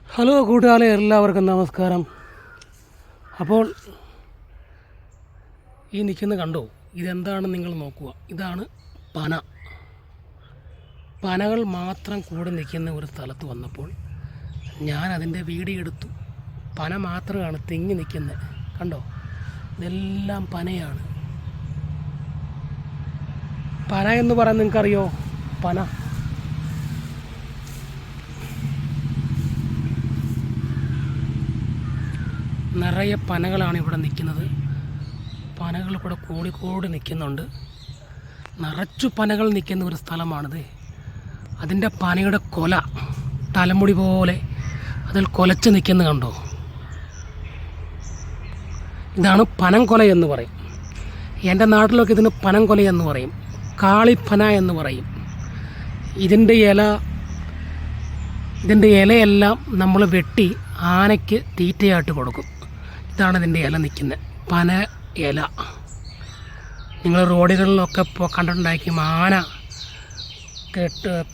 Hello കൂട്ടുകാരെ, എല്ലാവർക്കും നമസ്കാരം. അപ്പോൾ ഈ നിൽക്കുന്ന കണ്ടോ, ഇതെന്താണെന്ന് നിങ്ങൾ നോക്കുക. ഇതാണ് പന. പനകൾ മാത്രം കൂടി നിൽക്കുന്ന ഒരു സ്ഥലത്ത് വന്നപ്പോൾ ഞാൻ അതിൻ്റെ വീഡിയോ എടുത്തു. പന മാത്രമാണ് തിങ്ങി നിൽക്കുന്നത്. കണ്ടോ, ഇതെല്ലാം പനയാണ്. പന എന്ന് പറയാൻ നിങ്ങൾക്കറിയോ? പന നിറയെ പനകളാണ് ഇവിടെ നിൽക്കുന്നത്. പനകൾ ഇവിടെ കൂടിക്കൂടി നിൽക്കുന്നുണ്ട്. നിറച്ചു പനകൾ നിൽക്കുന്ന ഒരു സ്ഥലമാണിത്. അതിൻ്റെ പനയുടെ കൊല തലമുടി പോലെ അതിൽ കൊലച്ച് നിൽക്കുന്നത് കണ്ടോ. ഇതാണ് പനംകൊല എന്ന് പറയും. എൻ്റെ നാട്ടിലൊക്കെ ഇതിന് പനംകൊല എന്ന് പറയും, കാളിപ്പന എന്ന് പറയും. ഇതിൻ്റെ ഇലയെല്ലാം നമ്മൾ വെട്ടി ആനയ്ക്ക് തീറ്റയായിട്ട് കൊടുക്കും. ഇതാണ് ഇതിൻ്റെ ഇല നിൽക്കുന്നത്, പന ഇല. നിങ്ങൾ റോഡുകളിലൊക്കെ കണ്ടിട്ടുണ്ടായിരിക്കും. ആന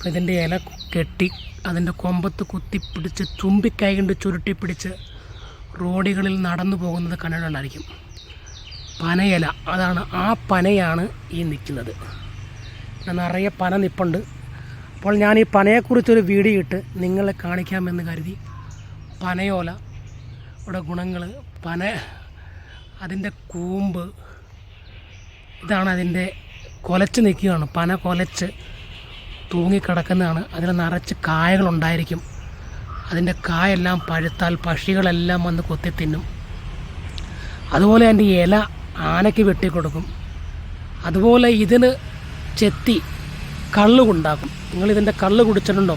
ഇതിൻ്റെ ഇല കെട്ടി അതിൻ്റെ കൊമ്പത്ത് കുത്തിപ്പിടിച്ച് തുമ്പിക്കൈ കൊണ്ട് ചുരുട്ടി പിടിച്ച് റോഡുകളിൽ നടന്നു പോകുന്നത് കണ്ടിട്ടുണ്ടായിരിക്കും. പനയില, അതാണ്. ആ പനയാണ് ഈ നിൽക്കുന്നത്. നിറയെ പന നിൽപ്പുണ്ട്. അപ്പോൾ ഞാൻ ഈ പനയെക്കുറിച്ചൊരു വീഡിയോ ഇട്ട് നിങ്ങളെ കാണിക്കാമെന്ന് കരുതി. പനയോല ഇവിടെ ഗുണങ്ങൾ, പന അതിൻ്റെ കൂമ്പ്, ഇതാണ് അതിൻ്റെ കൊലച്ച് നിൽക്കുകയാണ്. പന കൊലച്ച് തൂങ്ങിക്കിടക്കുന്നതാണ്. അതിൽ നിറച്ച് കായകളുണ്ടായിരിക്കും. അതിൻ്റെ കായെല്ലാം പഴുത്താൽ പക്ഷികളെല്ലാം വന്ന് കൊത്തി തിന്നും. അതുപോലെ അതിൻ്റെ ഇല ആനയ്ക്ക് വെട്ടിക്കൊടുക്കും. അതുപോലെ ഇതിന് ചെത്തി കള്ള് ഉണ്ടാക്കും. നിങ്ങളിതിൻ്റെ കള്ള് കുടിച്ചിട്ടുണ്ടോ?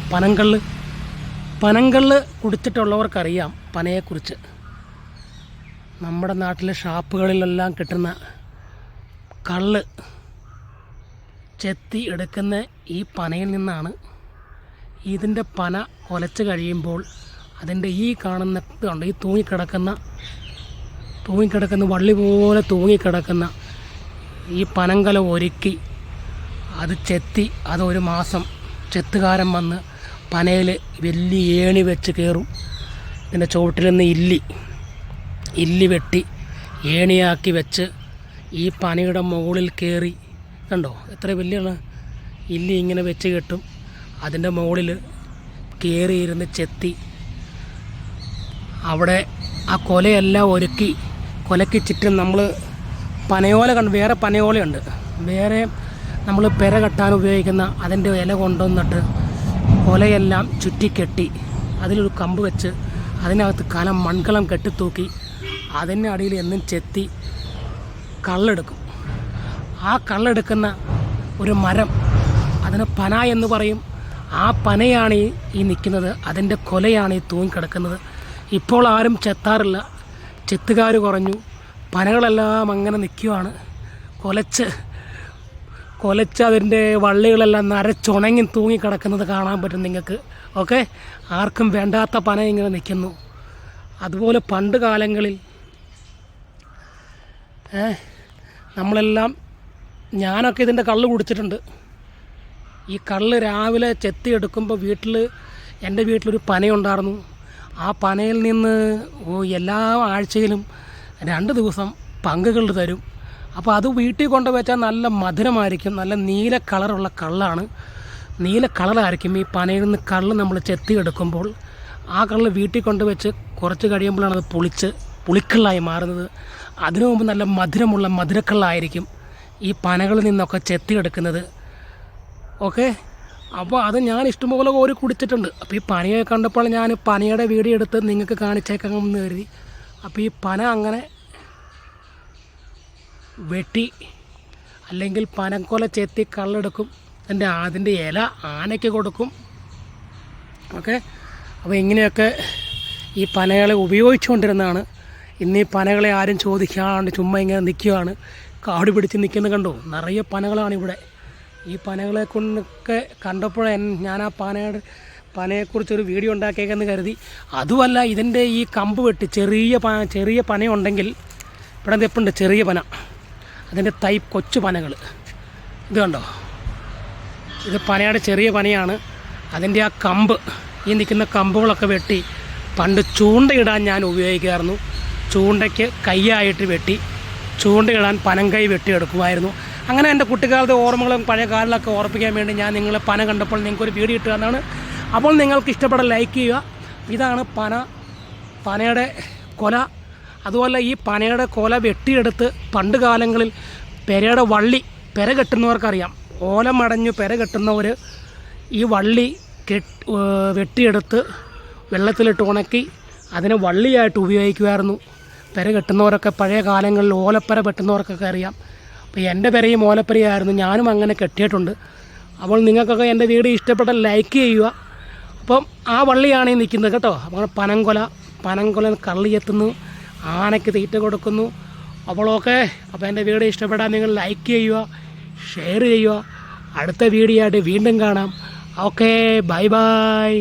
പനങ്കള്ള് കുടിച്ചിട്ടുള്ളവർക്കറിയാം പനയെക്കുറിച്ച്. നമ്മുടെ നാട്ടിലെ ഷാപ്പുകളിലെല്ലാം കിട്ടുന്ന കള്ള് ചെത്തി എടുക്കുന്ന ഈ പനയിൽ നിന്നാണ്. ഇതിൻ്റെ പന കൊലച്ച് കഴിയുമ്പോൾ അതിൻ്റെ ഈ കാണുന്ന ഇതുണ്ട്, ഈ തൂങ്ങിക്കിടക്കുന്ന വള്ളി പോലെ തൂങ്ങിക്കിടക്കുന്ന ഈ പനങ്കല ഒരുക്കി അത് ചെത്തി, അതൊരു മാസം ചെത്തുകാരൻ വന്ന് പനയിൽ വലിയ ഏണി വെച്ച് കയറും. ഇതിൻ്റെ ചുവട്ടിൽ നിന്ന് ഇല്ലി വെട്ടി ഏണിയാക്കി വെച്ച് ഈ പനയുടെ മുകളിൽ കയറി, കണ്ടോ എത്ര വലിയ ഇല്ലി ഇങ്ങനെ വെച്ച് കെട്ടും. അതിൻ്റെ മുകളിൽ കയറിയിരുന്ന് ചെത്തി അവിടെ ആ കൊലയെല്ലാം ഒരുക്കി, കൊലയ്ക്ക് ചുറ്റും നമ്മൾ പനയോല വേറെ പനയോലയുണ്ട്, വേറെ നമ്മൾ പെര കെട്ടാൻ ഉപയോഗിക്കുന്ന അതിൻ്റെ ഇല കൊണ്ടുവന്നിട്ട് കൊലയെല്ലാം ചുറ്റിക്കെട്ടി അതിലൊരു കമ്പ് വെച്ച് അതിനകത്ത് മൺകലം കെട്ടിത്തൂക്കി അതിൻ്റെ അടിയിൽ എന്നും ചെത്തി കള്ളെടുക്കും. ആ കള്ളെടുക്കുന്ന ഒരു മരം, അതിന് പന എന്ന് പറയും. ആ പനയാണ് ഈ നിൽക്കുന്നത്. അതിൻ്റെ കൊലയാണ് ഈ തൂങ്ങിക്കിടക്കുന്നത്. ഇപ്പോൾ ആരും ചെത്താറില്ല, ചെത്തുകാർ കുറഞ്ഞു. പനകളെല്ലാം അങ്ങനെ നിൽക്കുകയാണ്. കൊലച്ച് അതിൻ്റെ വള്ളികളെല്ലാം നരച്ചുണങ്ങി തൂങ്ങിക്കിടക്കുന്നത് കാണാൻ പറ്റും നിങ്ങൾക്ക്. ഓക്കെ, ആർക്കും വേണ്ടാത്ത പന ഇങ്ങനെ നിൽക്കുന്നു. അതുപോലെ പണ്ട് കാലങ്ങളിൽ ഞാനൊക്കെ ഇതിൻ്റെ കള്ള് കുടിച്ചിട്ടുണ്ട്. ഈ കള്ള് രാവിലെ ചെത്തി എടുക്കുമ്പോൾ എൻ്റെ വീട്ടിലൊരു പനയുണ്ടായിരുന്നു. ആ പനയിൽ നിന്ന് എല്ലാ ആഴ്ചയിലും 2 ദിവസം പങ്കുകൾ തരും. അപ്പോൾ അത് വീട്ടിൽ കൊണ്ടുവച്ചാൽ നല്ല മധുരമായിരിക്കും. നല്ല നീല കളറുള്ള കള്ളാണ്, നീല കളറായിരിക്കും ഈ പനയിൽ നിന്ന് കള്ള് നമ്മൾ ചെത്തി എടുക്കുമ്പോൾ. ആ കള്ള് വീട്ടിൽ കൊണ്ടുവച്ച് കുറച്ച് കഴിയുമ്പോഴാണ് അത് പുളിക്കള്ളായി മാറുന്നത്. അതിനു മുമ്പ് നല്ല മധുരമുള്ള മധുരക്കള്ളായിരിക്കും ഈ പനകളിൽ നിന്നൊക്കെ ചെത്തിയെടുക്കുന്നത്. ഓക്കെ, അപ്പോൾ അത് ഞാൻ ഇഷ്ടംപോലെ കോരി കുടിച്ചിട്ടുണ്ട്. അപ്പോൾ ഈ പനയെ കണ്ടപ്പോൾ ഞാൻ പനയുടെ വീഡിയോ എടുത്ത് നിങ്ങൾക്ക് കാണിച്ചേക്കാമെന്ന് കരുതി. അപ്പോൾ ഈ പന അങ്ങനെ വെട്ടി അല്ലെങ്കിൽ പനക്കൊല ചെത്തി കള്ളെടുക്കും. അതിൻ്റെ ഇല ആനയ്ക്ക് കൊടുക്കും. ഓക്കെ, അപ്പോൾ ഇങ്ങനെയൊക്കെ ഈ പനകളെ ഉപയോഗിച്ചുകൊണ്ടിരുന്നതാണ്. ഇന്ന് ഈ പനകളെ ആരും ചോദിക്കാണ്ട് ചുമ്മാ ഇങ്ങനെ നിൽക്കുകയാണ്, കാട് പിടിച്ച് നിൽക്കുന്നത് കണ്ടോ. നിറയെ പനകളാണ് ഇവിടെ. ഈ പനകളെ കൊണ്ടൊക്കെ കണ്ടപ്പോഴേ ഞാൻ ആ പനയെക്കുറിച്ചൊരു വീഡിയോ ഉണ്ടാക്കിയേക്കെന്ന് കരുതി. അതുമല്ല, ഇതിൻ്റെ ഈ കമ്പ് വെട്ടി ചെറിയ പനയുണ്ടെങ്കിൽ ഇവിടെ എപ്പോഴുണ്ട് ചെറിയ പന, അതിൻ്റെ കൊച്ചു പനകൾ ഇത് കണ്ടോ. ഇത് പനയുടെ ചെറിയ പനയാണ്. അതിൻ്റെ ആ കമ്പ്, ഈ നിൽക്കുന്ന കമ്പുകളൊക്കെ വെട്ടി പണ്ട് ചൂണ്ടയിടാൻ ഞാൻ ഉപയോഗിക്കുമായിരുന്നു. ചൂണ്ടയ്ക്ക് കൈയായിട്ട് വെട്ടി ചൂണ്ടയിടാൻ പനങ്കൈ വെട്ടിയെടുക്കുമായിരുന്നു. അങ്ങനെ എൻ്റെ കുട്ടിക്കാലത്തെ ഓർമ്മകളും പഴയ കാലിലൊക്കെ ഓർപ്പിക്കാൻ വേണ്ടി ഞാൻ നിങ്ങളെ പന കണ്ടപ്പോൾ നിങ്ങൾക്കൊരു വീഡിയോ ഇട്ടു തന്നാണ്. അപ്പോൾ നിങ്ങൾക്ക് ഇഷ്ടപ്പെട്ട ലൈക്ക് ചെയ്യുക. ഇതാണ് പനയുടെ കൊല. അതുപോലെ ഈ പനയുടെ കൊല വെട്ടിയെടുത്ത് പണ്ട് കാലങ്ങളിൽ പെരയുടെ വള്ളി പെര കെട്ടുന്നവർക്കറിയാം. ഓലമടഞ്ഞു പെര കെട്ടുന്നവർ ഈ വള്ളി വെട്ടിയെടുത്ത് വെള്ളത്തിലിട്ട് ഉണക്കി അതിനെ വള്ളിയായിട്ട് ഉപയോഗിക്കുമായിരുന്നു. പെര കെട്ടുന്നവരൊക്കെ പഴയ കാലങ്ങളിൽ ഓലപ്പര വെട്ടുന്നവർക്കൊക്കെ അറിയാം. അപ്പോൾ എൻ്റെ പെരയും ഓലപ്പരയായിരുന്നു, ഞാനും അങ്ങനെ കെട്ടിയിട്ടുണ്ട്. അപ്പോൾ നിങ്ങൾക്കൊക്കെ എൻ്റെ വീഡിയോ ഇഷ്ടപ്പെട്ട ലൈക്ക് ചെയ്യുക. അപ്പം ആ വള്ളിയാണ് ഈ നിൽക്കുന്നത് കേട്ടോ. അപ്പോൾ പനങ്കൊല കള്ളിയെത്തുന്നു, ആനയ്ക്ക് തീറ്റ കൊടുക്കുന്നു. അപ്പോൾ എൻ്റെ വീഡിയോ ഇഷ്ടപ്പെട്ടാൽ നിങ്ങൾ ലൈക്ക് ചെയ്യുക, ഷെയർ ചെയ്യുക. അടുത്ത വീഡിയോ ആയിട്ട് വീണ്ടും കാണാം. Okay, bye bye.